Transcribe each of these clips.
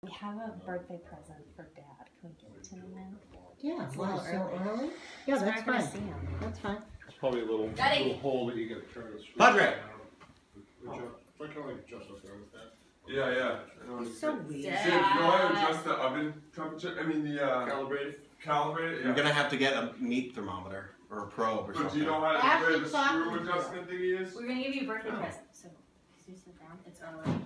We have a birthday present for Dad. Can we give it to him then? Yeah, It's a little early. Yeah, So that's we're not fine. gonna see him. That's fine. It's probably a little hole that you get to turn the screw. Padre! I can only adjust up there with that. Yeah. I know It's so weird. See, if you want to adjust the oven temperature, I mean the Calibrate it, You're gonna have to get a meat thermometer or a probe or But something. do you know how to where the screw adjustment thingy is? We're gonna give you a birthday present. So, you sit down. It's early.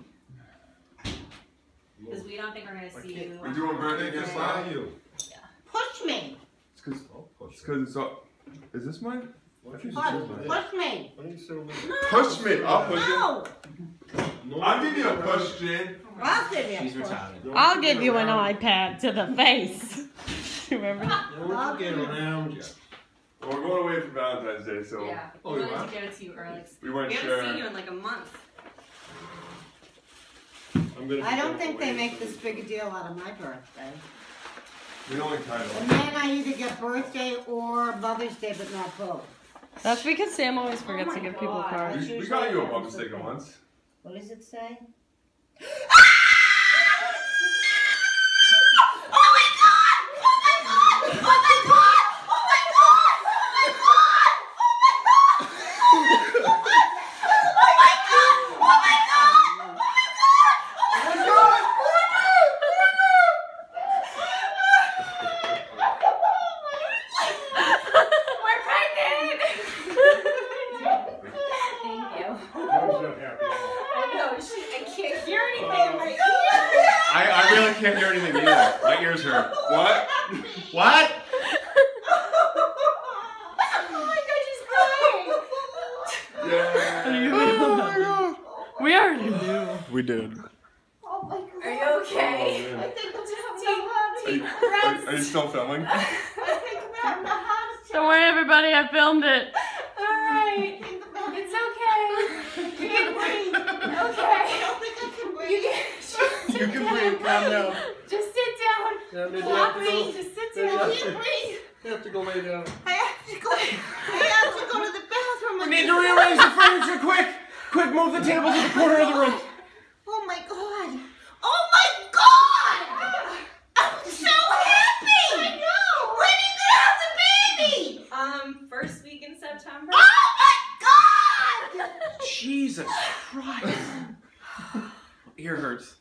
Because we don't think we're gonna see you. We're doing birthday gifts now? you. Yeah. Push me. It's because it's up. Is this mine? Push me. Why don't you sit over there? Push me. I'll push No. it. I'll give you a push, Jane. I'll give you a She's push. retarded. I'll give you an iPad to the face. Remember? Don't get around you. Well, we're going away for Valentine's Day, so Yeah. Oh, We you wanted are? to give it to you early. we weren't We sure. haven't seen you in like a month. I don't think they make this big a deal out of my birthday. We only kind And then I either get birthday or Mother's Day, but not both. That's because Sam always forgets to give people God. cards. We got you a bumper sticker once. What does it say? I really can't hear anything either. My ears hurt. What? What? Yeah. We already knew. We did. Oh my God. Are you okay? I think I'm Are you still filming? I think I'm having a heart attack. Don't worry, everybody. I filmed it. Alright. It's okay. You can breathe. Okay. I don't think I can breathe. You can breathe. Calm down. Just sit down. Yeah, maybe you have to go. Just sit Maybe you down. have to- you have to go lay down. I have to go to the bathroom. We need to rearrange the furniture, quick! Quick, move the table to the corner of the room. Oh my God. Oh my God. I'm so happy. I know. When are you going to have the baby? First week in September. Oh my God. Jesus Christ. Ear hurts.